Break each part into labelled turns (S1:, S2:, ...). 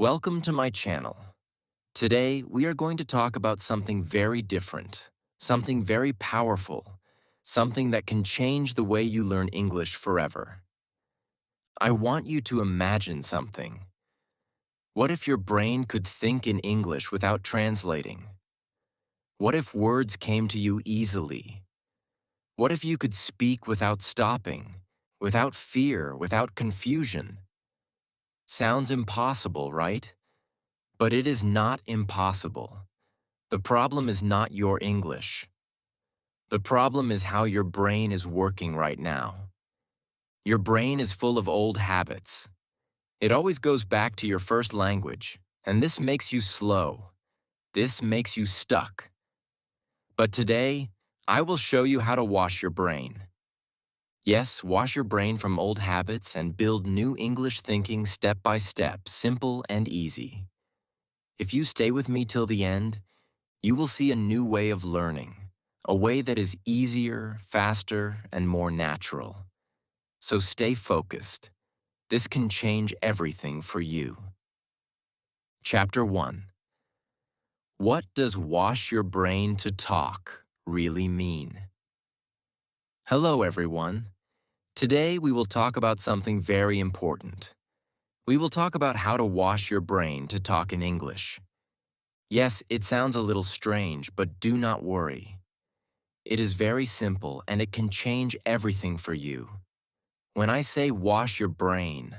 S1: Welcome to my channel. Today, we are going to talk about something very different, something very powerful, something that can change the way you learn English forever. I want you to imagine something. What if your brain could think in English without translating? What if words came to you easily? What if you could speak without stopping, without fear, without confusion? Sounds impossible, right? But it is not impossible. The problem is not your English. The problem is how your brain is working right now. Your brain is full of old habits. It always goes back to your first language, and this makes you slow. This makes you stuck. But today, I will show you how to wash your brain. Yes, wash your brain from old habits and build new English thinking step by step, simple and easy. If you stay with me till the end, you will see a new way of learning, a way that is easier, faster, and more natural. So stay focused. This can change everything for you. Chapter 1. What does wash your brain to talk really mean? Hello, everyone. Today we will talk about something very important. We will talk about how to wash your brain to talk in English. Yes, it sounds a little strange, but do not worry. It is very simple and it can change everything for you. When I say wash your brain,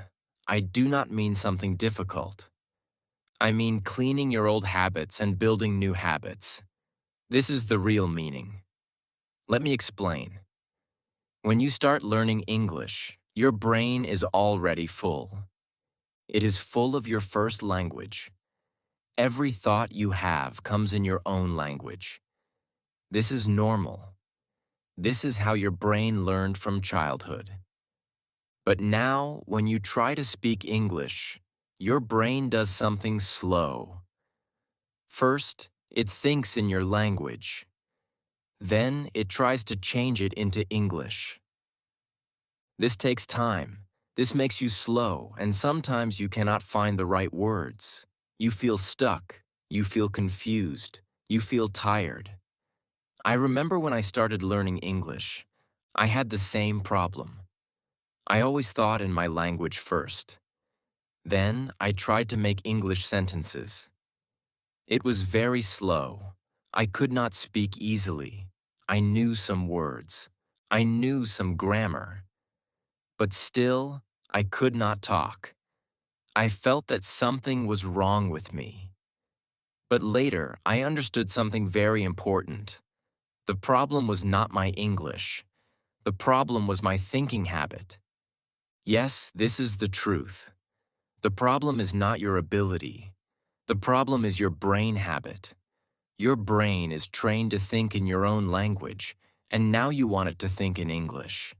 S1: I do not mean something difficult. I mean cleaning your old habits and building new habits. This is the real meaning. Let me explain. When you start learning English, your brain is already full. It is full of your first language. Every thought you have comes in your own language. This is normal. This is how your brain learned from childhood. But now, when you try to speak English, your brain does something slow. First, it thinks in your language. Then, it tries to change it into English. This takes time. This makes you slow, and sometimes you cannot find the right words. You feel stuck. You feel confused. You feel tired. I remember when I started learning English, I had the same problem. I always thought in my language first. Then I tried to make English sentences. It was very slow. I could not speak easily. I knew some words. I knew some grammar. But still, I could not talk. I felt that something was wrong with me. But later, I understood something very important. The problem was not my English. The problem was my thinking habit. Yes, this is the truth. The problem is not your ability. The problem is your brain habit. Your brain is trained to think in your own language, and now you want it to think in English.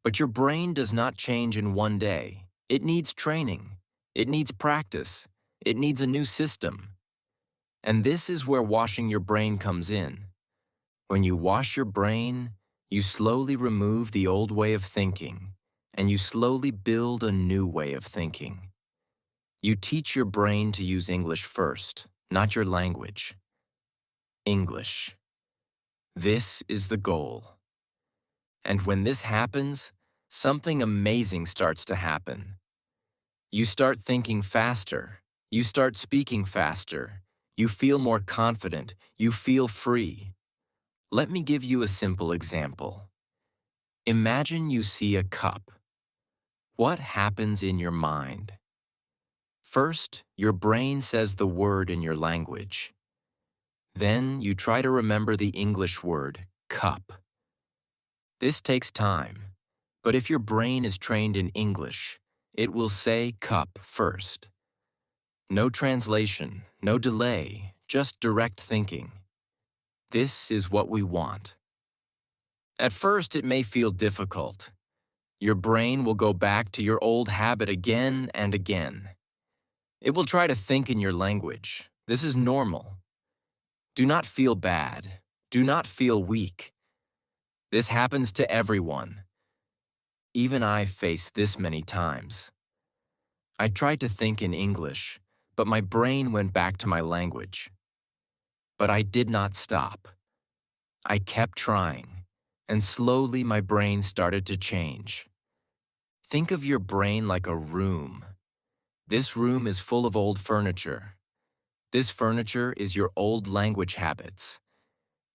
S1: But your brain does not change in one day. It needs training. It needs practice. It needs a new system. And this is where washing your brain comes in. When you wash your brain, you slowly remove the old way of thinking, and you slowly build a new way of thinking. You teach your brain to use English first, not your language. English. This is the goal. And when this happens, something amazing starts to happen. You start thinking faster. You start speaking faster. You feel more confident. You feel free. Let me give you a simple example. Imagine you see a cup. What happens in your mind? First, your brain says the word in your language. Then you try to remember the English word, cup. This takes time, but if your brain is trained in English, it will say cup first. No translation, no delay, just direct thinking. This is what we want. At first, it may feel difficult. Your brain will go back to your old habit again and again. It will try to think in your language. This is normal. Do not feel bad. Do not feel weak. This happens to everyone. Even I faced this many times. I tried to think in English, but my brain went back to my language. But I did not stop. I kept trying, and slowly my brain started to change. Think of your brain like a room. This room is full of old furniture. This furniture is your old language habits.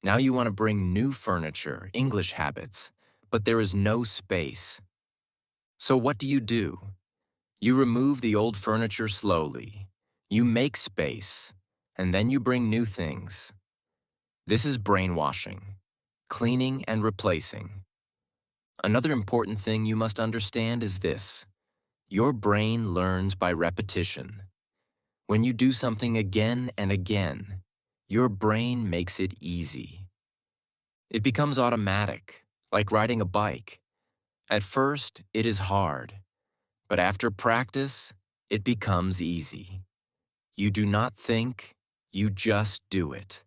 S1: Now you want to bring new furniture, English habits, but there is no space. So what do? You remove the old furniture slowly. You make space, and then you bring new things. This is brainwashing, cleaning and replacing. Another important thing you must understand is this. Your brain learns by repetition. When you do something again and again, your brain makes it easy. It becomes automatic, like riding a bike. At first, it is hard, but after practice, it becomes easy. You do not think, you just do it.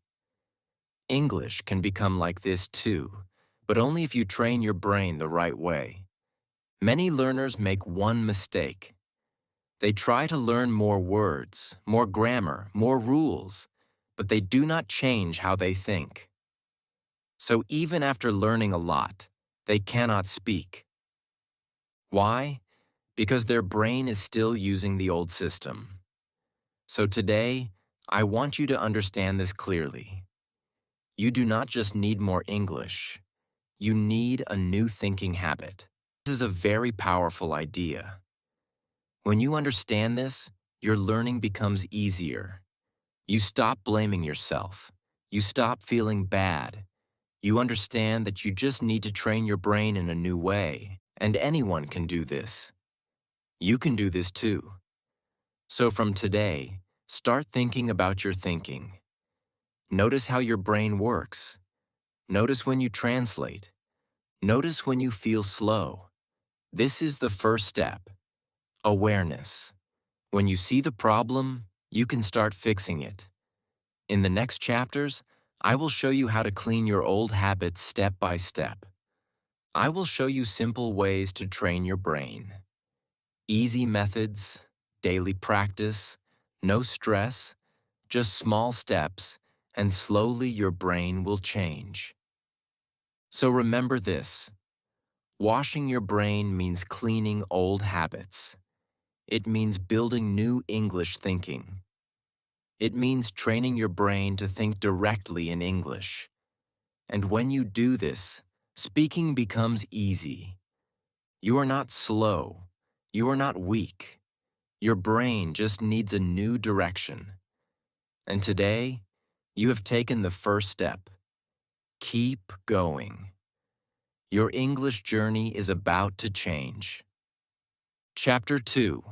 S1: English can become like this too, but only if you train your brain the right way. Many learners make one mistake. They try to learn more words, more grammar, more rules, but they do not change how they think. So even after learning a lot, they cannot speak. Why? Because their brain is still using the old system. So today, I want you to understand this clearly. You do not just need more English. You need a new thinking habit. This is a very powerful idea. When you understand this, your learning becomes easier. You stop blaming yourself. You stop feeling bad. You understand that you just need to train your brain in a new way, and anyone can do this. You can do this too. So from today, start thinking about your thinking. Notice how your brain works. Notice when you translate. Notice when you feel slow. This is the first step. Awareness. When you see the problem, you can start fixing it. In the next chapters, I will show you how to clean your old habits step by step. I will show you simple ways to train your brain. Easy methods, daily practice, no stress, just small steps, and slowly your brain will change. So remember this. Washing your brain means cleaning old habits. It means building new English thinking. It means training your brain to think directly in English. And when you do this, speaking becomes easy. You are not slow. You are not weak. Your brain just needs a new direction. And today, you have taken the first step. Keep going. Your English journey is about to change. Chapter 2.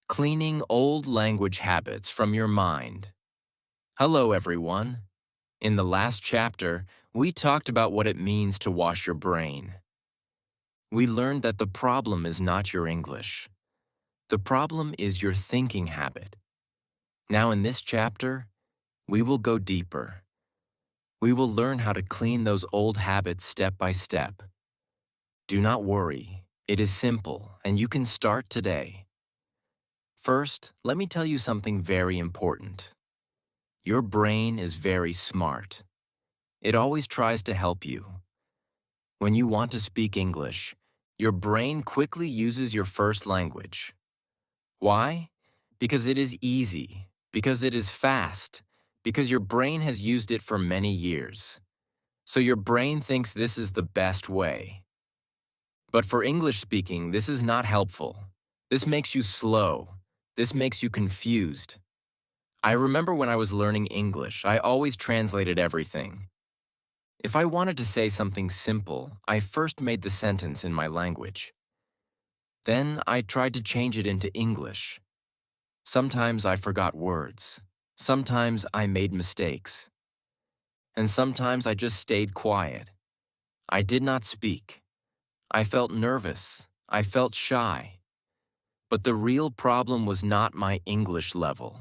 S1: Cleaning old language habits from your mind. Hello, everyone. In the last chapter, we talked about what it means to wash your brain. We learned that the problem is not your English. The problem is your thinking habit. Now in this chapter, we will go deeper. We will learn how to clean those old habits step by step. Do not worry, it is simple and you can start today. First, let me tell you something very important. Your brain is very smart. It always tries to help you. When you want to speak English, your brain quickly uses your first language. Why? Because it is easy, because it is fast, because your brain has used it for many years. So your brain thinks this is the best way. But for English speaking, this is not helpful. This makes you slow. This makes you confused. I remember when I was learning English, I always translated everything. If I wanted to say something simple, I first made the sentence in my language. Then I tried to change it into English. Sometimes I forgot words. Sometimes I made mistakes. And sometimes I just stayed quiet. I did not speak. I felt nervous. I felt shy. But the real problem was not my English level.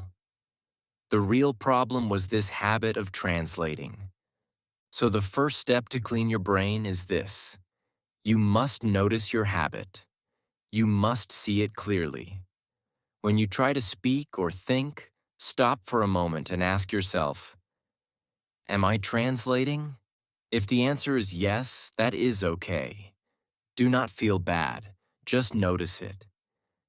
S1: The real problem was this habit of translating. So the first step to clean your brain is this. You must notice your habit. You must see it clearly. When you try to speak or think, stop for a moment and ask yourself, am I translating? If the answer is yes, that is okay. Do not feel bad. Just notice it.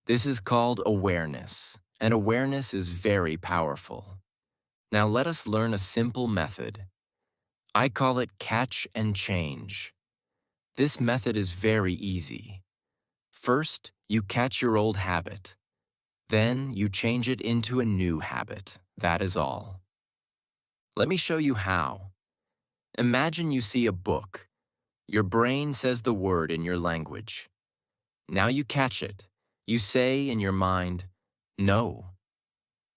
S1: This is called awareness, and awareness is very powerful. Now let us learn a simple method. I call it catch and change. This method is very easy. First, you catch your old habit. Then you change it into a new habit. That is all. Let me show you how. Imagine you see a book. Your brain says the word in your language. Now you catch it. You say in your mind, no.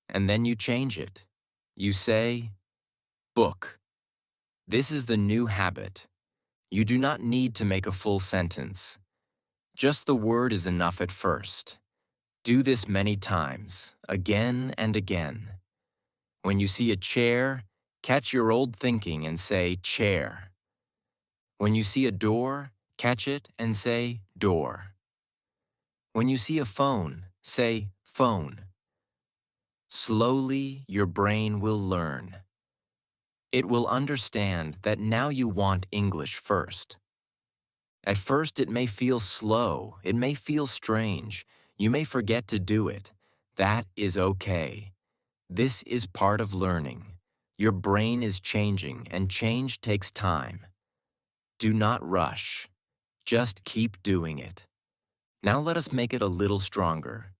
S1: And then you change it. You say, book. This is the new habit. You do not need to make a full sentence. Just the word is enough at first. Do this many times, again and again. When you see a chair, catch your old thinking and say, chair. When you see a door, catch it and say, door. When you see a phone, say, phone. Slowly, your brain will learn. It will understand that now you want English first. At first, it may feel slow, it may feel strange, you may forget to do it. That is okay. This is part of learning. Your brain is changing, and change takes time. Do not rush. Just keep doing it. Now let us make it a little stronger.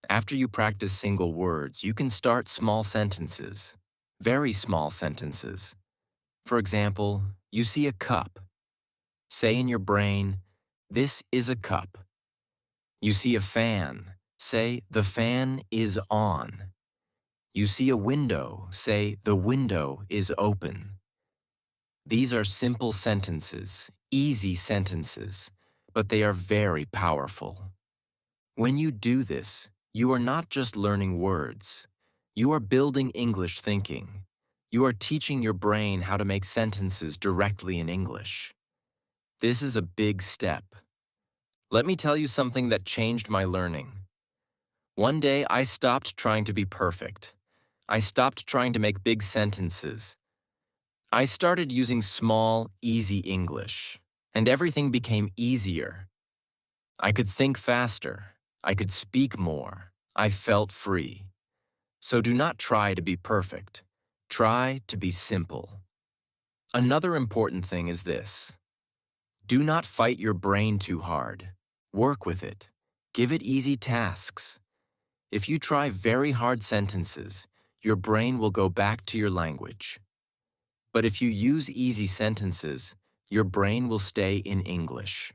S1: After you practice single words, you can start small sentences, very small sentences. For example, you see a cup. Say in your brain, this is a cup. You see a fan. Say, the fan is on. You see a window. Say, the window is open. These are simple sentences, easy sentences, but they are very powerful. When you do this, you are not just learning words. You are building English thinking. You are teaching your brain how to make sentences directly in English. This is a big step. Let me tell you something that changed my learning. One day, I stopped trying to be perfect. I stopped trying to make big sentences. I started using small, easy English, and everything became easier. I could think faster. I could speak more. I felt free. So do not try to be perfect. Try to be simple. Another important thing is this. Do not fight your brain too hard. Work with it. Give it easy tasks. If you try very hard sentences, your brain will go back to your language. But if you use easy sentences, your brain will stay in English.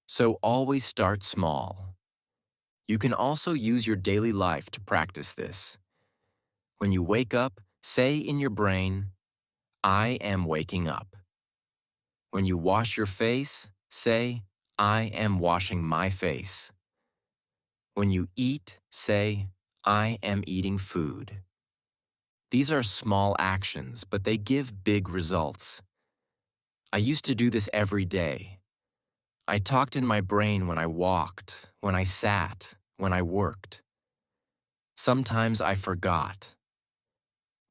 S1: So always start small. You can also use your daily life to practice this. When you wake up, say in your brain, I am waking up. When you wash your face, say, I am washing my face. When you eat, say, I am eating food. These are small actions, but they give big results. I used to do this every day. I talked in my brain when I walked, when I sat, when I worked. Sometimes I forgot.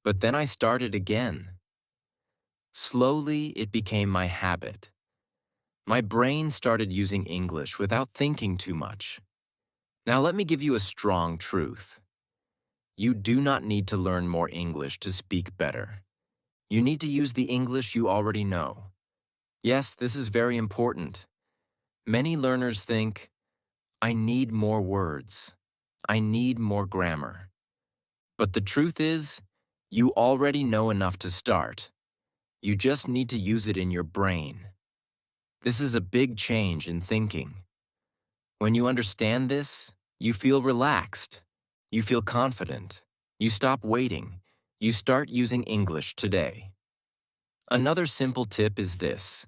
S1: But then I started again. Slowly, it became my habit. My brain started using English without thinking too much. Now let me give you a strong truth. You do not need to learn more English to speak better. You need to use the English you already know. Yes, this is very important. Many learners think, I need more words. I need more grammar. But the truth is, you already know enough to start. You just need to use it in your brain. This is a big change in thinking. When you understand this, you feel relaxed. You feel confident. You stop waiting. You start using English today. Another simple tip is this.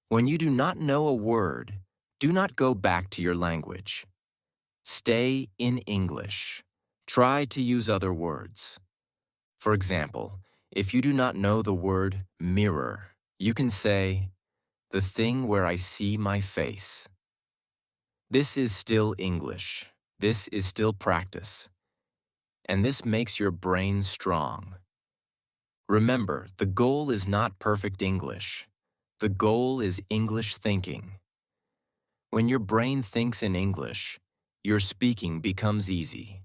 S1: When you do not know a word, do not go back to your language. Stay in English. Try to use other words. For example, if you do not know the word mirror, you can say, the thing where I see my face. This is still English. This is still practice, and this makes your brain strong. Remember, the goal is not perfect English. The goal is English thinking. When your brain thinks in English, your speaking becomes easy.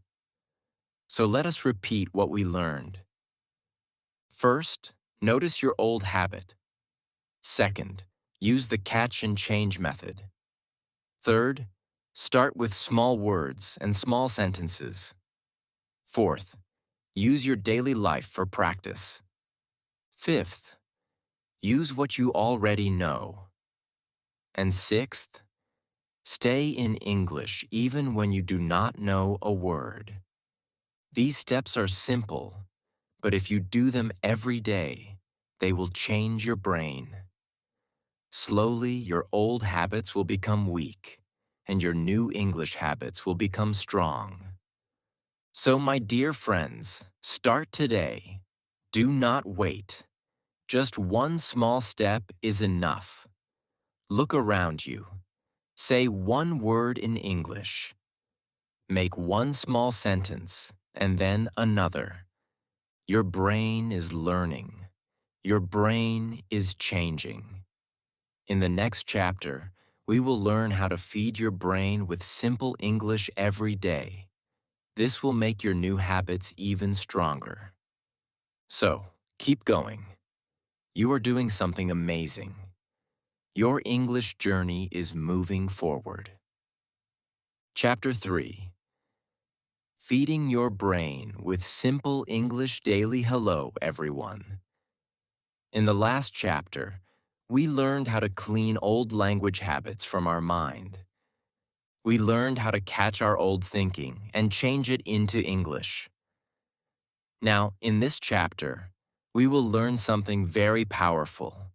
S1: So let us repeat what we learned. First, notice your old habit. Second, use the catch and change method. Third, start with small words and small sentences. Fourth, use your daily life for practice. Fifth, use what you already know. And sixth, stay in English even when you do not know a word. These steps are simple, but if you do them every day, they will change your brain. Slowly, your old habits will become weak, and your new English habits will become strong. So, my dear friends, start today. Do not wait. Just one small step is enough. Look around you. Say one word in English. Make one small sentence, and then another. Your brain is learning. Your brain is changing. In the next chapter, we will learn how to feed your brain with simple English every day. This will make your new habits even stronger. So, keep going. You are doing something amazing. Your English journey is moving forward. Chapter 3. Feeding your brain with simple English daily hello, everyone. In the last chapter, we learned how to clean old language habits from our mind. We learned how to catch our old thinking and change it into English. Now, in this chapter, we will learn something very powerful.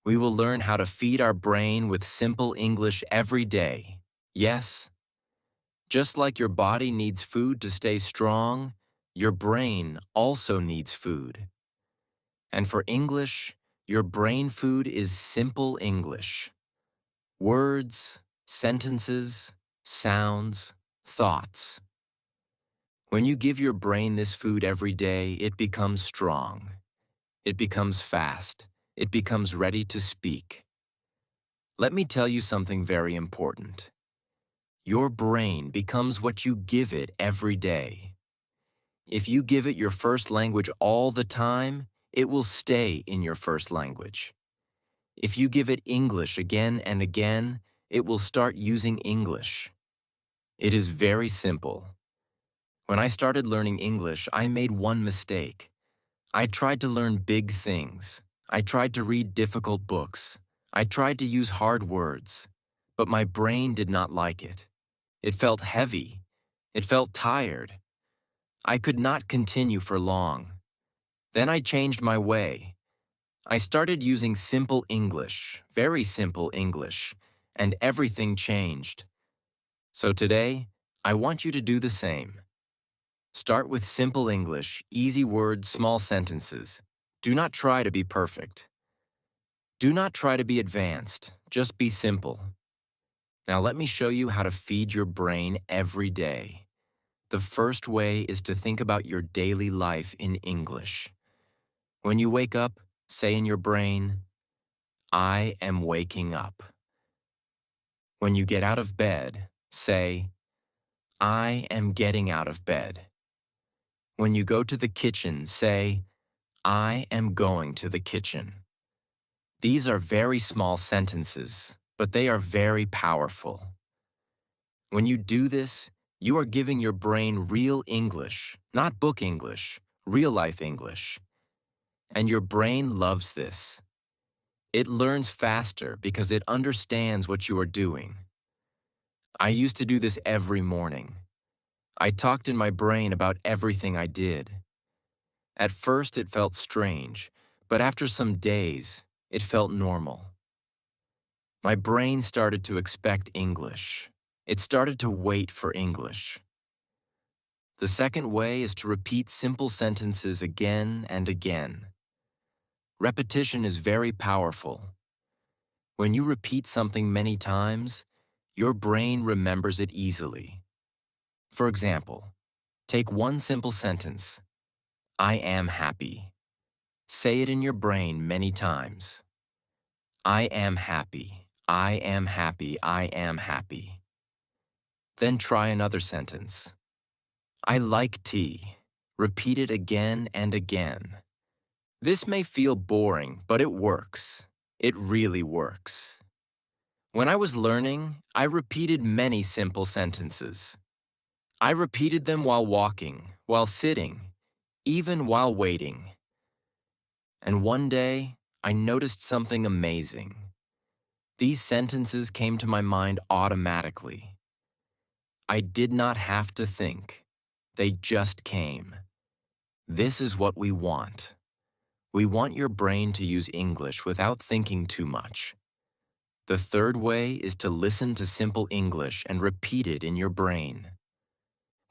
S1: We will learn how to feed our brain with simple English every day. Yes, just like your body needs food to stay strong, your brain also needs food. And for English, your brain food is simple English. Words, sentences, sounds, thoughts. When you give your brain this food every day, it becomes strong. It becomes fast. It becomes ready to speak. Let me tell you something very important. Your brain becomes what you give it every day. If you give it your first language all the time, it will stay in your first language. If you give it English again and again, it will start using English. It is very simple. When I started learning English, I made one mistake. I tried to learn big things. I tried to read difficult books. I tried to use hard words. But my brain did not like it. It felt heavy. It felt tired. I could not continue for long. Then I changed my way. I started using simple English, very simple English, and everything changed. So today, I want you to do the same. Start with simple English, easy words, small sentences. Do not try to be perfect. Do not try to be advanced, just be simple. Now let me show you how to feed your brain every day. The first way is to think about your daily life in English. When you wake up, say in your brain, I am waking up. When you get out of bed, say, I am getting out of bed. When you go to the kitchen, say, I am going to the kitchen. These are very small sentences, but they are very powerful. When you do this, you are giving your brain real English, not book English, real life English. And your brain loves this. It learns faster because it understands what you are doing. I used to do this every morning. I talked in my brain about everything I did. At first it felt strange, but after some days, it felt normal. My brain started to expect English. It started to wait for English. The second way is to repeat simple sentences again and again. Repetition is very powerful. When you repeat something many times, your brain remembers it easily. For example, take one simple sentence, I am happy. Say it in your brain many times. I am happy. I am happy. I am happy. Then try another sentence. I like tea. Repeat it again and again. This may feel boring, but it works. It really works. When I was learning, I repeated many simple sentences. I repeated them while walking, while sitting, even while waiting. And one day, I noticed something amazing. These sentences came to my mind automatically. I did not have to think. They just came. This is what we want. We want your brain to use English without thinking too much. The third way is to listen to simple English and repeat it in your brain.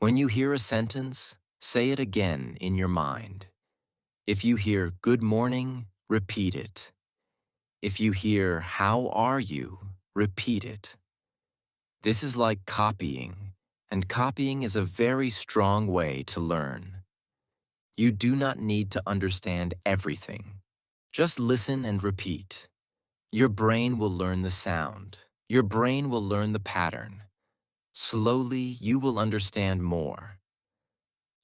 S1: When you hear a sentence, say it again in your mind. If you hear good morning, repeat it. If you hear how are you, repeat it. This is like copying, and copying is a very strong way to learn. You do not need to understand everything. Just listen and repeat. Your brain will learn the sound. Your brain will learn the pattern. Slowly, you will understand more.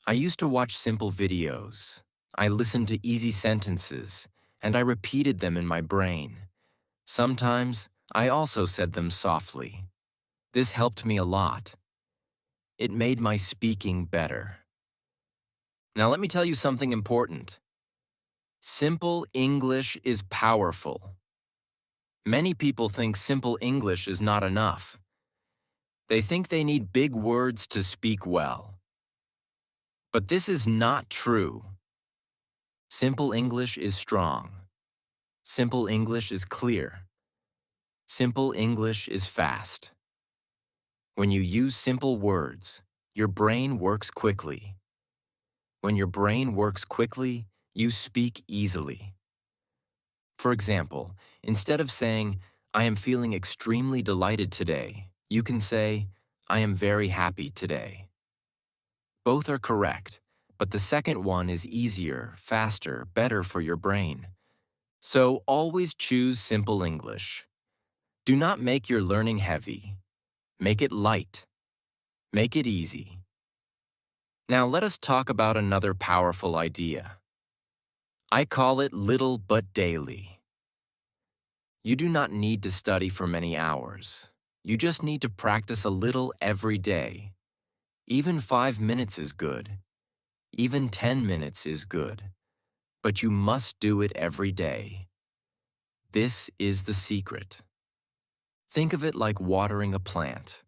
S1: I used to watch simple videos. I listened to easy sentences, and I repeated them in my brain. Sometimes, I also said them softly. This helped me a lot. It made my speaking better. Now let me tell you something important. Simple English is powerful. Many people think simple English is not enough. They think they need big words to speak well. But this is not true. Simple English is strong. Simple English is clear. Simple English is fast. When you use simple words, your brain works quickly. When your brain works quickly, you speak easily. For example, instead of saying, I am feeling extremely delighted today, you can say, I am very happy today. Both are correct, but the second one is easier, faster, better for your brain. So always choose simple English. Do not make your learning heavy. Make it light. Make it easy. Now let us talk about another powerful idea. I call it little but daily. You do not need to study for many hours. You just need to practice a little every day. Even 5 minutes is good. Even 10 minutes is good. But you must do it every day. This is the secret. Think of it like watering a plant.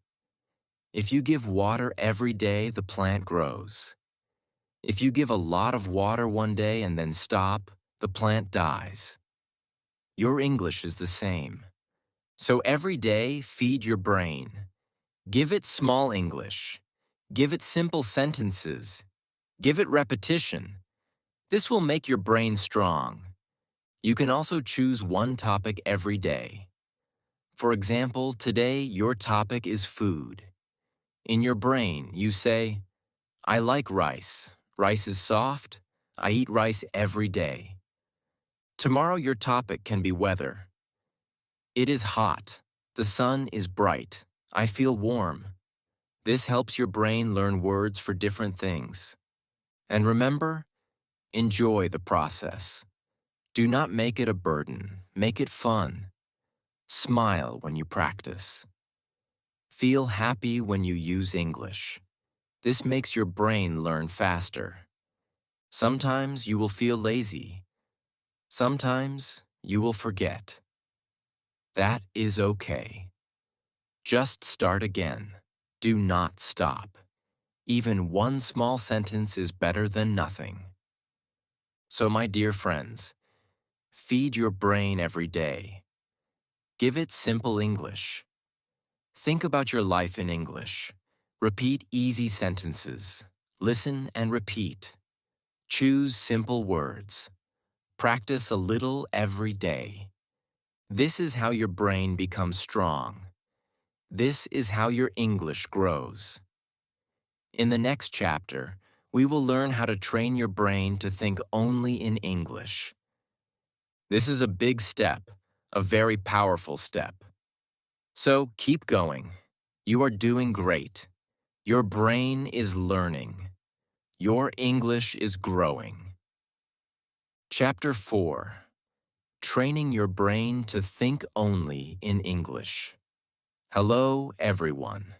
S1: If you give water every day, the plant grows. If you give a lot of water one day and then stop, the plant dies. Your English is the same. So every day, feed your brain. Give it small English. Give it simple sentences. Give it repetition. This will make your brain strong. You can also choose one topic every day. For example, today your topic is food. In your brain, you say, I like rice. Rice is soft. I eat rice every day. Tomorrow your topic can be weather. It is hot. The sun is bright. I feel warm. This helps your brain learn words for different things. And remember, enjoy the process. Do not make it a burden. Make it fun. Smile when you practice. Feel happy when you use English. This makes your brain learn faster. Sometimes you will feel lazy. Sometimes you will forget. That is okay. Just start again. Do not stop. Even one small sentence is better than nothing. So, my dear friends, feed your brain every day. Give it simple English. Think about your life in English. Repeat easy sentences. Listen and repeat. Choose simple words. Practice a little every day. This is how your brain becomes strong. This is how your English grows. In the next chapter, we will learn how to train your brain to think only in English. This is a big step, a very powerful step. So keep going. You are doing great. Your brain is learning. Your English is growing. Chapter 4. Training your brain to think only in English. Hello, everyone.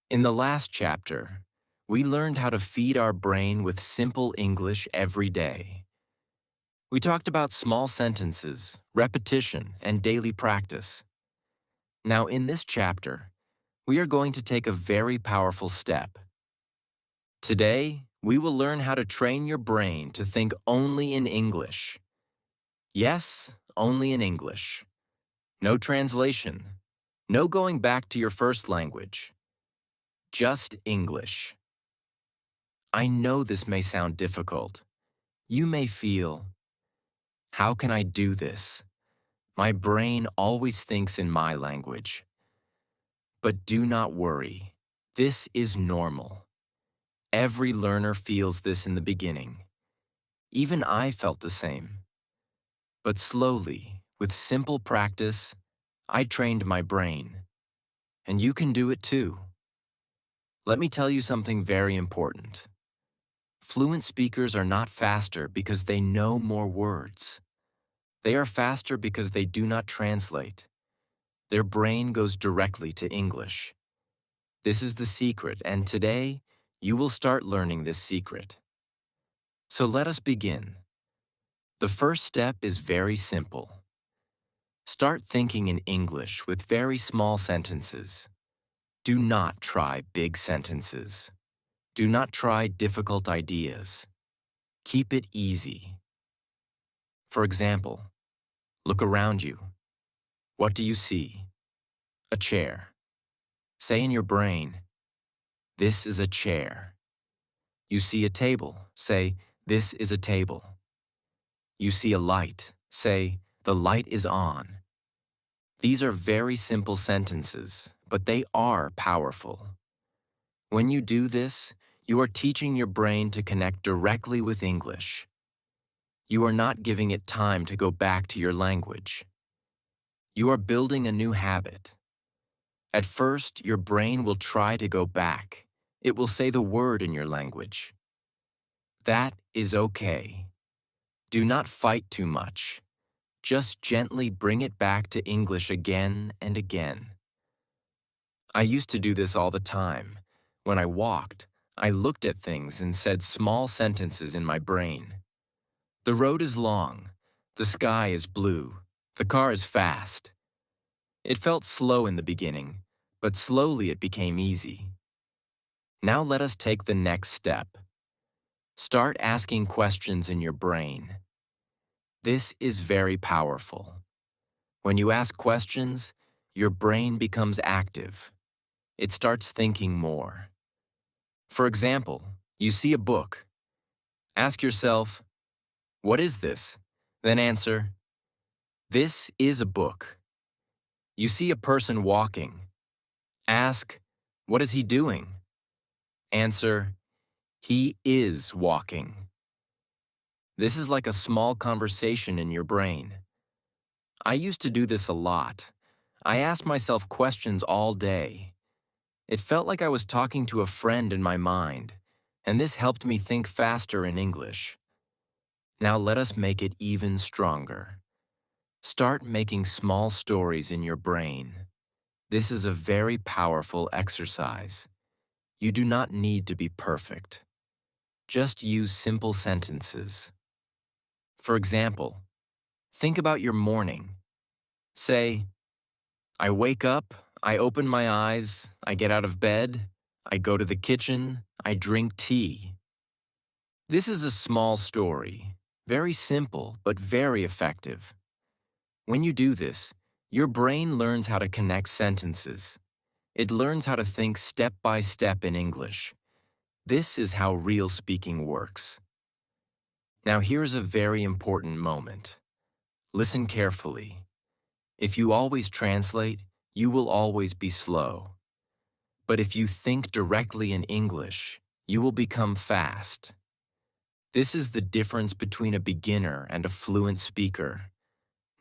S1: In the last chapter, we learned how to feed our brain with simple English every day. We talked about small sentences, repetition, and daily practice. Now, in this chapter, we are going to take a very powerful step. Today, we will learn how to train your brain to think only in English. Yes, only in English. No translation. No going back to your first language. Just English. I know this may sound difficult. You may feel, how can I do this? My brain always thinks in my language. But do not worry. This is normal. Every learner feels this in the beginning. Even I felt the same. But slowly, with simple practice, I trained my brain. And you can do it too. Let me tell you something very important. Fluent speakers are not faster because they know more words. They are faster because they do not translate. Their brain goes directly to English. This is the secret, and today, you will start learning this secret. So let us begin. The first step is very simple. Start thinking in English with very small sentences. Do not try big sentences. Do not try difficult ideas. Keep it easy. For example, look around you. What do you see? A chair. Say in your brain, this is a chair. You see a table. Say, this is a table. You see a light. Say, the light is on. These are very simple sentences, but they are powerful. When you do this, you are teaching your brain to connect directly with English. You are not giving it time to go back to your language. You are building a new habit. At first, your brain will try to go back. It will say the word in your language. That is okay. Do not fight too much. Just gently bring it back to English again and again. I used to do this all the time. When I walked, I looked at things and said small sentences in my brain. The road is long. The sky is blue. The car is fast. It felt slow in the beginning, but slowly it became easy. Now let us take the next step. Start asking questions in your brain. This is very powerful. When you ask questions, your brain becomes active. It starts thinking more. For example, you see a book. Ask yourself, what is this? Then answer, this is a book. You see a person walking. Ask, what is he doing? Answer, he is walking. This is like a small conversation in your brain. I used to do this a lot. I asked myself questions all day. It felt like I was talking to a friend in my mind, and this helped me think faster in English. Now let us make it even stronger. Start making small stories in your brain. This is a very powerful exercise. You do not need to be perfect. Just use simple sentences. For example, think about your morning. Say, I wake up, I open my eyes, I get out of bed, I go to the kitchen, I drink tea. This is a small story, very simple but very effective. When you do this, your brain learns how to connect sentences. It learns how to think step by step in English. This is how real speaking works. Now here's a very important moment. Listen carefully. If you always translate, you will always be slow. But if you think directly in English, you will become fast. This is the difference between a beginner and a fluent speaker.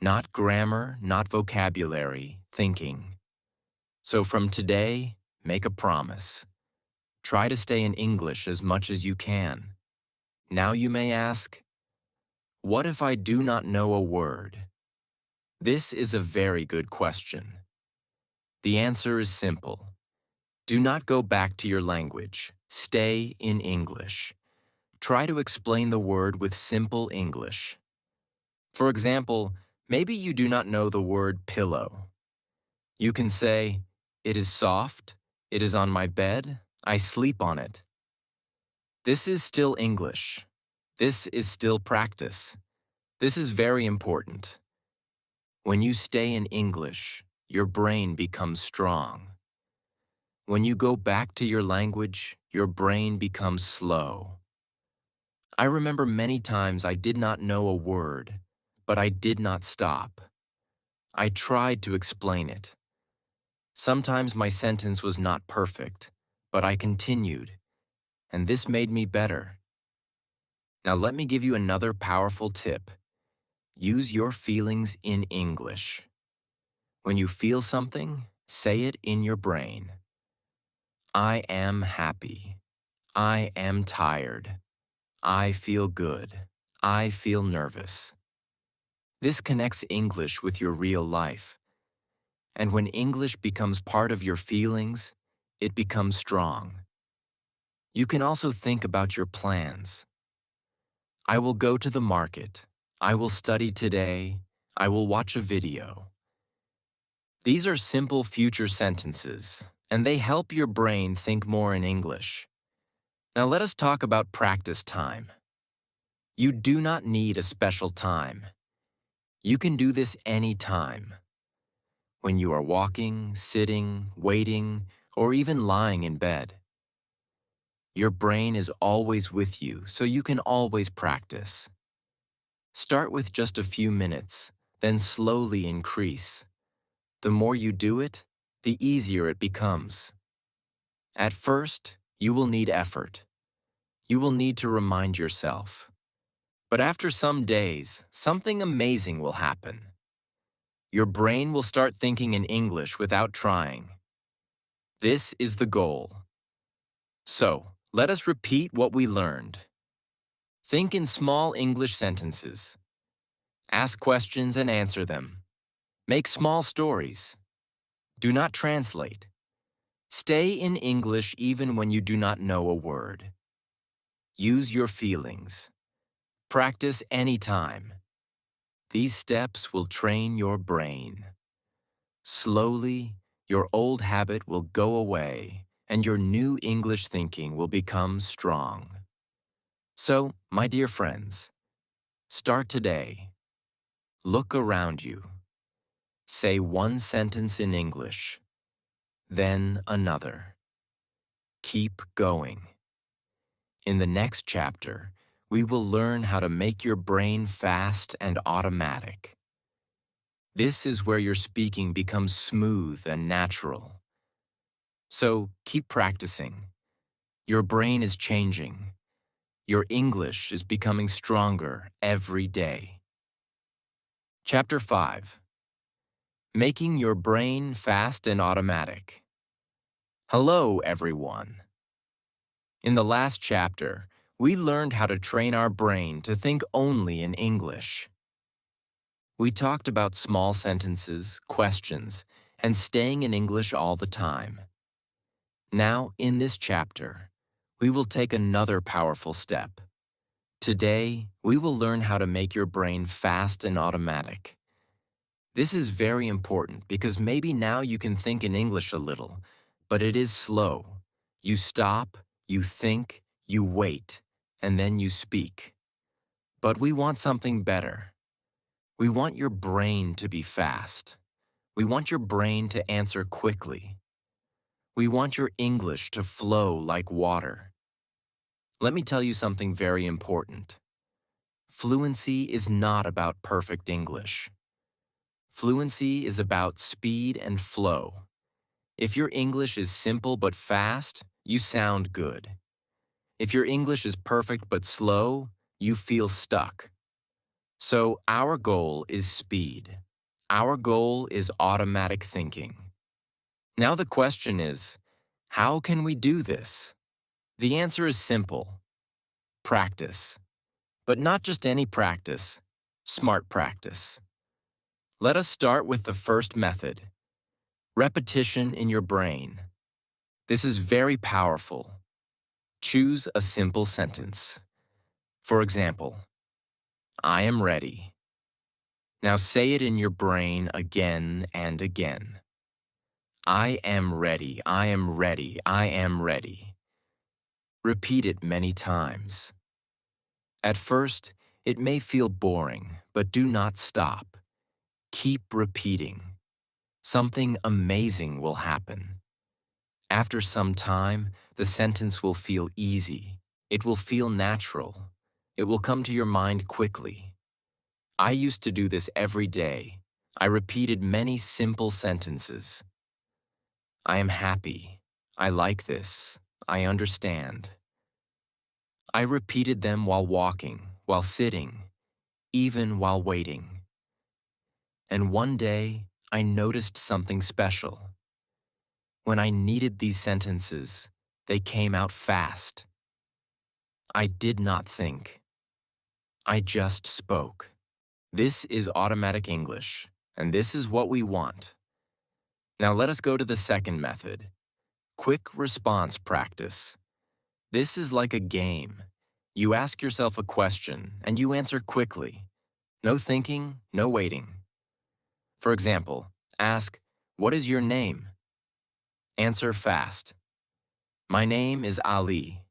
S1: Not grammar, not vocabulary, thinking. So from today, make a promise. Try to stay in English as much as you can. Now you may ask, what if I do not know a word? This is a very good question. The answer is simple. Do not go back to your language. Stay in English. Try to explain the word with simple English. For example, maybe you do not know the word pillow. You can say, it is soft, it is on my bed, I sleep on it. This is still English. This is still practice. This is very important. When you stay in English, your brain becomes strong. When you go back to your language, your brain becomes slow. I remember many times I did not know a word, but I did not stop. I tried to explain it. Sometimes my sentence was not perfect, but I continued, and this made me better. Now let me give you another powerful tip. Use your feelings in English. When you feel something, say it in your brain. I am happy. I am tired. I feel good. I feel nervous. This connects English with your real life. And when English becomes part of your feelings, it becomes strong. You can also think about your plans. I will go to the market. I will study today. I will watch a video. These are simple future sentences, and they help your brain think more in English. Now let us talk about practice time. You do not need a special time. You can do this anytime. When you are walking, sitting, waiting, or even lying in bed. Your brain is always with you, so you can always practice. Start with just a few minutes, then slowly increase. The more you do it, the easier it becomes. At first, you will need effort. You will need to remind yourself. But after some days, something amazing will happen. Your brain will start thinking in English without trying. This is the goal. So, let us repeat what we learned. Think in small English sentences. Ask questions and answer them. Make small stories. Do not translate. Stay in English even when you do not know a word. Use your feelings. Practice anytime. These steps will train your brain. Slowly, your old habit will go away and your new English thinking will become strong. So, my dear friends, start today. Look around you. Say one sentence in English, then another. Keep going. In the next chapter, we will learn how to make your brain fast and automatic. This is where your speaking becomes smooth and natural. So keep practicing. Your brain is changing. Your English is becoming stronger every day. Chapter 5. Making your brain fast and automatic. Hello, everyone. In the last chapter, we learned how to train our brain to think only in English. We talked about small sentences, questions, and staying in English all the time. Now, in this chapter, we will take another powerful step. Today, we will learn how to make your brain fast and automatic. This is very important because maybe now you can think in English a little, but it is slow. You stop, you think, you wait, and then you speak. But we want something better. We want your brain to be fast. We want your brain to answer quickly. We want your English to flow like water. Let me tell you something very important. Fluency is not about perfect English. Fluency is about speed and flow. If your English is simple but fast, you sound good. If your English is perfect but slow, you feel stuck. So our goal is speed. Our goal is automatic thinking. Now the question is, how can we do this? The answer is simple. Practice. But not just any practice, smart practice. Let us start with the first method, repetition in your brain. This is very powerful. Choose a simple sentence. For example, I am ready. Now say it in your brain again and again. I am ready, I am ready, I am ready. Repeat it many times. At first, it may feel boring, but do not stop. Keep repeating. Something amazing will happen. After some time, the sentence will feel easy. It will feel natural. It will come to your mind quickly. I used to do this every day. I repeated many simple sentences. I am happy. I like this. I understand. I repeated them while walking, while sitting, even while waiting. And one day, I noticed something special. When I needed these sentences, they came out fast. I did not think. I just spoke. This is automatic English, and this is what we want. Now let us go to the second method, quick response practice. This is like a game. You ask yourself a question, and you answer quickly. No thinking, no waiting. For example, ask, "What is your name?" Answer fast. "My name is Ali."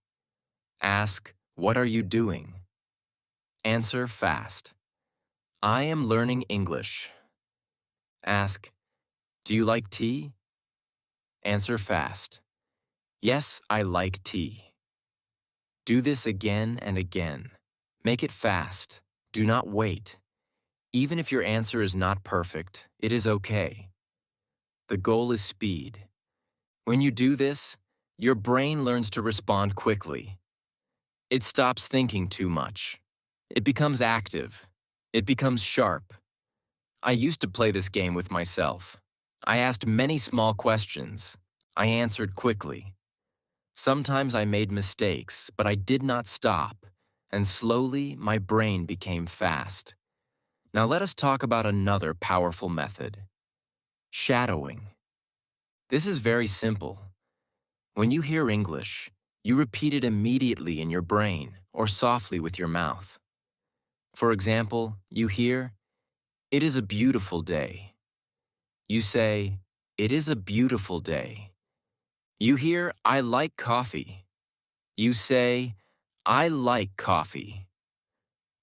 S1: Ask, "What are you doing?" Answer fast. "I am learning English." Ask, "Do you like tea?" Answer fast. "Yes, I like tea." Do this again and again. Make it fast. Do not wait. Even if your answer is not perfect, it is okay. The goal is speed. When you do this, your brain learns to respond quickly. It stops thinking too much. It becomes active. It becomes sharp. I used to play this game with myself. I asked many small questions. I answered quickly. Sometimes I made mistakes, but I did not stop, and slowly my brain became fast. Now let us talk about another powerful method, shadowing. This is very simple. When you hear English, you repeat it immediately in your brain or softly with your mouth. For example, you hear, "It is a beautiful day." You say, "It is a beautiful day." You hear, "I like coffee." You say, "I like coffee."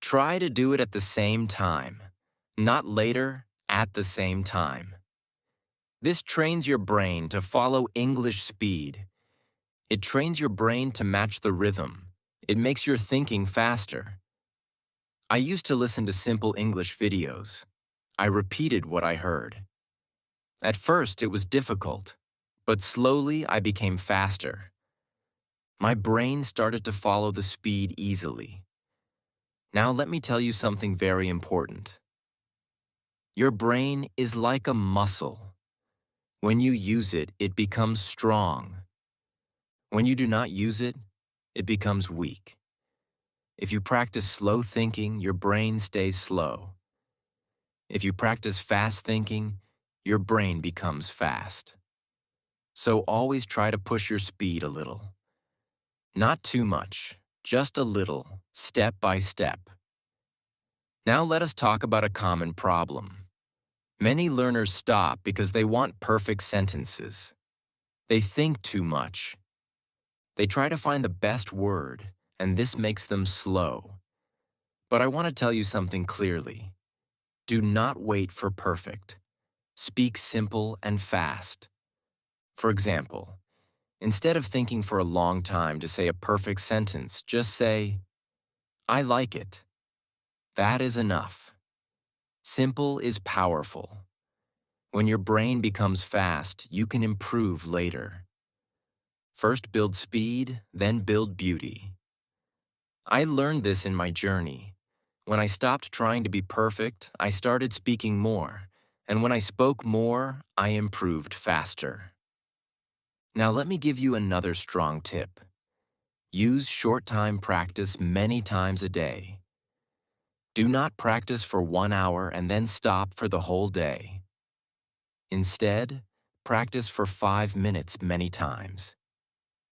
S1: Try to do it at the same time, not later, at the same time. This trains your brain to follow English speed. It trains your brain to match the rhythm. It makes your thinking faster. I used to listen to simple English videos. I repeated what I heard. At first, it was difficult, but slowly I became faster. My brain started to follow the speed easily. Now let me tell you something very important. Your brain is like a muscle. When you use it, it becomes strong. When you do not use it, it becomes weak. If you practice slow thinking, your brain stays slow. If you practice fast thinking, your brain becomes fast. So always try to push your speed a little. Not too much, just a little, step by step. Now let us talk about a common problem. Many learners stop because they want perfect sentences. They think too much. They try to find the best word, and this makes them slow. But I want to tell you something clearly. Do not wait for perfect. Speak simple and fast. For example, instead of thinking for a long time to say a perfect sentence, just say, "I like it." That is enough. Simple is powerful. When your brain becomes fast, you can improve later. First build speed, then build beauty. I learned this in my journey. When I stopped trying to be perfect, I started speaking more. And when I spoke more, I improved faster. Now let me give you another strong tip. Use short-time practice many times a day. Do not practice for 1 hour and then stop for the whole day. Instead, practice for 5 minutes many times.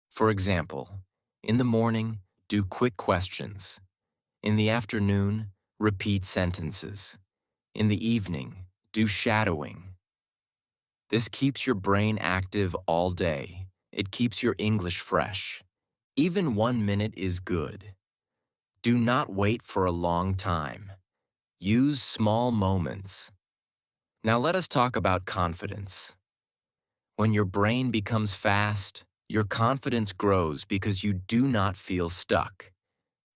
S1: For example, in the morning, do quick questions. In the afternoon, repeat sentences. In the evening, do shadowing. This keeps your brain active all day. It keeps your English fresh. Even 1 minute is good. Do not wait for a long time. Use small moments. Now let us talk about confidence. When your brain becomes fast, your confidence grows because you do not feel stuck.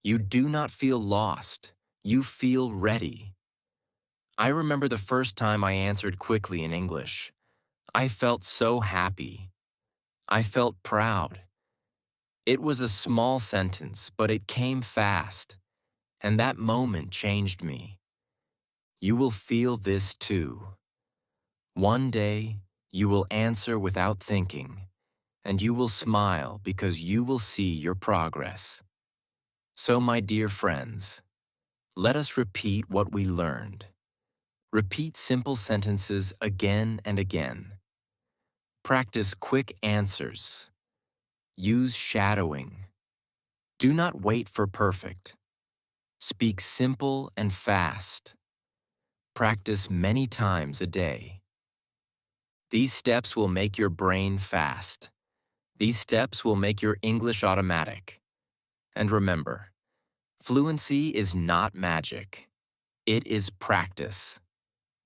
S1: You do not feel lost. You feel ready. I remember the first time I answered quickly in English. I felt so happy. I felt proud. It was a small sentence, but it came fast, and that moment changed me. You will feel this too. One day, you will answer without thinking, and you will smile because you will see your progress. So, my dear friends, let us repeat what we learned. Repeat simple sentences again and again. Practice quick answers. Use shadowing. Do not wait for perfect. Speak simple and fast. Practice many times a day. These steps will make your brain fast. These steps will make your English automatic. And remember, fluency is not magic. It is practice.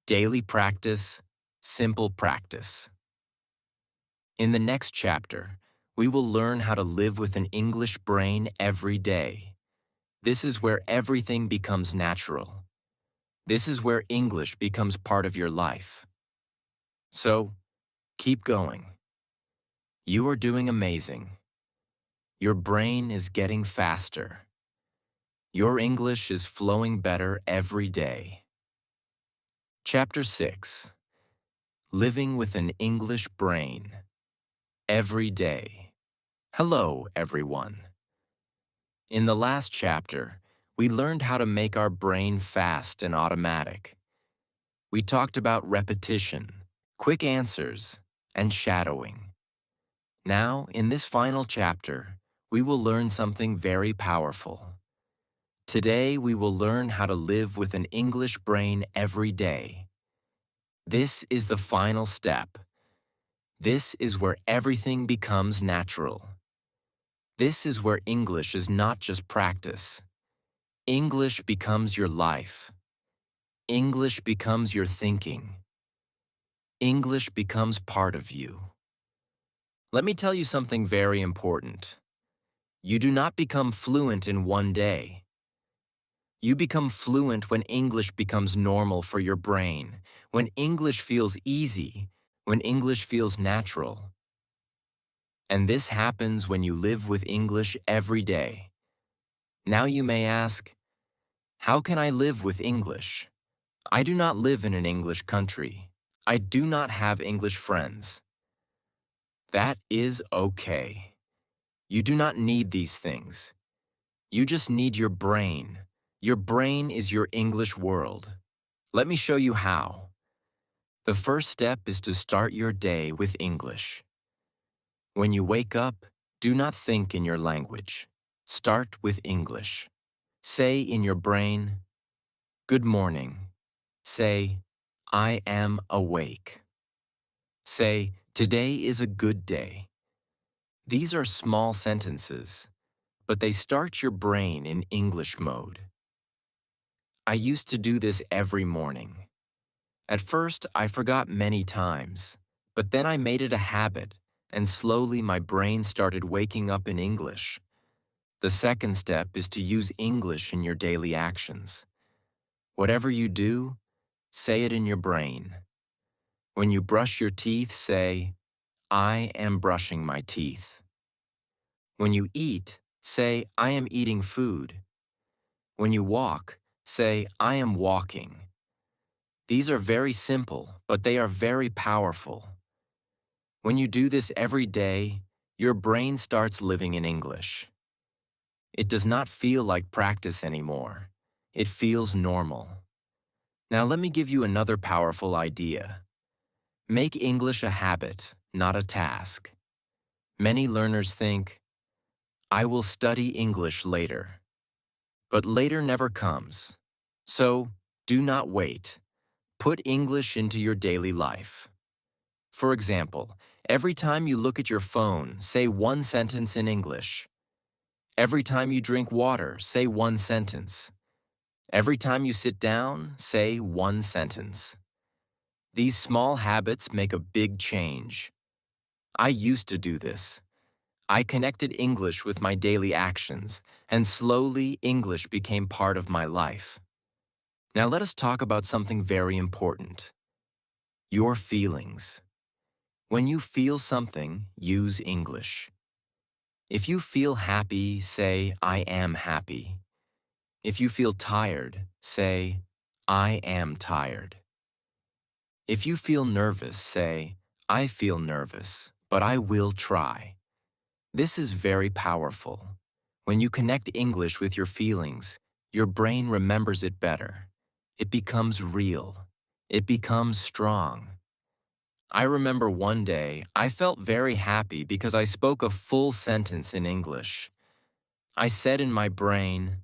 S1: Daily practice, simple practice. In the next chapter, we will learn how to live with an English brain every day. This is where everything becomes natural. This is where English becomes part of your life. So, keep going. You are doing amazing. Your brain is getting faster. Your English is flowing better every day. Chapter 6. Living with an English Brain. Every day. Hello, everyone. In the last chapter, we learned how to make our brain fast and automatic. We talked about repetition, quick answers, and shadowing. Now, in this final chapter, we will learn something very powerful. Today, we will learn how to live with an English brain every day. This is the final step. This is where everything becomes natural. This is where English is not just practice. English becomes your life. English becomes your thinking. English becomes part of you. Let me tell you something very important. You do not become fluent in one day. You become fluent when English becomes normal for your brain, when English feels easy, when English feels natural. And this happens when you live with English every day. Now you may ask, how can I live with English? I do not live in an English country. I do not have English friends. That is okay. You do not need these things. You just need your brain. Your brain is your English world. Let me show you how. The first step is to start your day with English. When you wake up, do not think in your language. Start with English. Say in your brain, good morning. Say, I am awake. Say, today is a good day. These are small sentences, but they start your brain in English mode. I used to do this every morning. At first, I forgot many times, but then I made it a habit, and slowly my brain started waking up in English. The second step is to use English in your daily actions. Whatever you do, say it in your brain. When you brush your teeth, say, I am brushing my teeth. When you eat, say, I am eating food. When you walk, say, I am walking. These are very simple, but they are very powerful. When you do this every day, your brain starts living in English. It does not feel like practice anymore. It feels normal. Now let me give you another powerful idea. Make English a habit, not a task. Many learners think, I will study English later. But later never comes. So, do not wait. Put English into your daily life. For example, every time you look at your phone, say one sentence in English. Every time you drink water, say one sentence. Every time you sit down, say one sentence. These small habits make a big change. I used to do this. I connected English with my daily actions, and slowly English became part of my life. Now let us talk about something very important. Your feelings. When you feel something, use English. If you feel happy, say, I am happy. If you feel tired, say, I am tired. If you feel nervous, say, I feel nervous, but I will try. This is very powerful. When you connect English with your feelings, your brain remembers it better. It becomes real. It becomes strong. I remember one day I felt very happy because I spoke a full sentence in English. I said in my brain,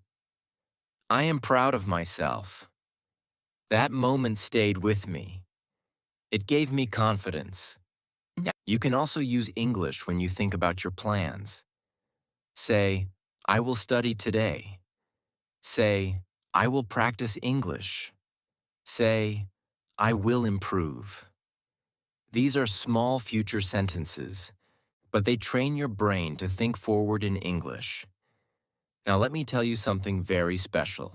S1: I am proud of myself. That moment stayed with me. It gave me confidence. You can also use English when you think about your plans. Say, I will study today. Say, I will practice English. Say, I will improve. These are small future sentences, but they train your brain to think forward in English. Now let me tell you something very special.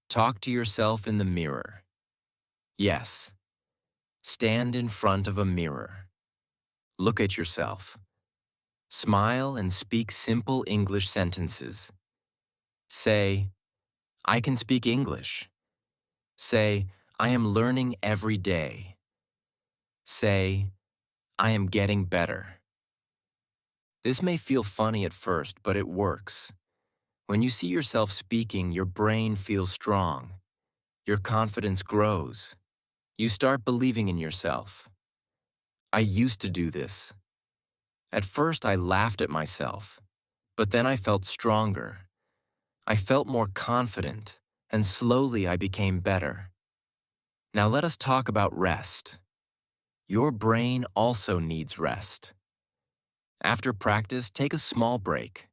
S1: Talk to yourself in the mirror. Yes, stand in front of a mirror. Look at yourself. Smile and speak simple English sentences. Say, I can speak English. Say, I am learning every day. Say, I am getting better. This may feel funny at first, but it works. When you see yourself speaking, your brain feels strong. Your confidence grows. You start believing in yourself. I used to do this. At first, I laughed at myself, but then I felt stronger. I felt more confident, and slowly I became better. Now let us talk about rest. Your brain also needs rest. After practice, take a small break.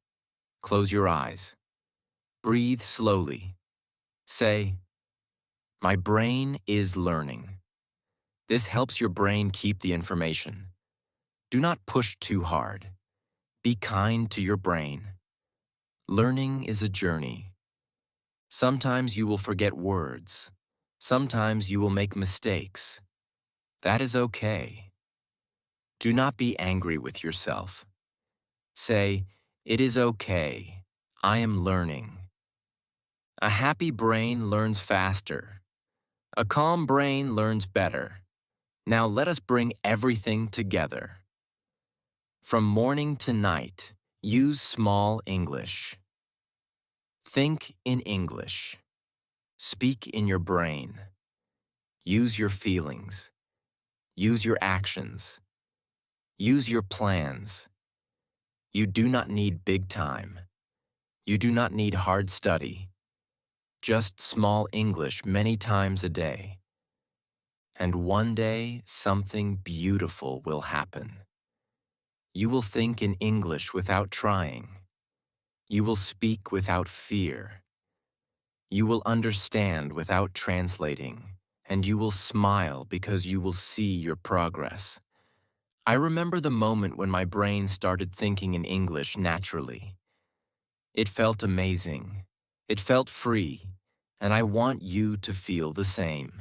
S1: Close your eyes. Breathe slowly. Say, my brain is learning. This helps your brain keep the information. Do not push too hard. Be kind to your brain. Learning is a journey. Sometimes you will forget words. Sometimes you will make mistakes. That is okay. Do not be angry with yourself. Say, it is okay. I am learning. A happy brain learns faster. A calm brain learns better. Now let us bring everything together. From morning to night, use small English. Think in English. Speak in your brain. Use your feelings. Use your actions. Use your plans. You do not need big time. You do not need hard study. Just small English many times a day. And one day, something beautiful will happen. You will think in English without trying. You will speak without fear. You will understand without translating. And you will smile because you will see your progress. I remember the moment when my brain started thinking in English naturally. It felt amazing. It felt free. And I want you to feel the same.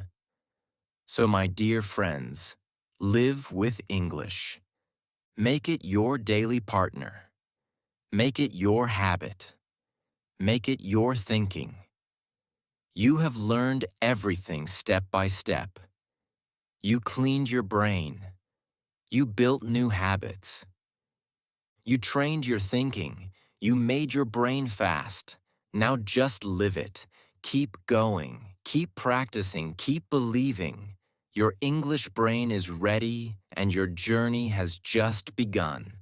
S1: So, my dear friends, live with English. Make it your daily partner. Make it your habit. Make it your thinking. You have learned everything step by step. You cleaned your brain. You built new habits. You trained your thinking. You made your brain fast. Now just live it. Keep going. Keep practicing. Keep believing. Your English brain is ready and your journey has just begun.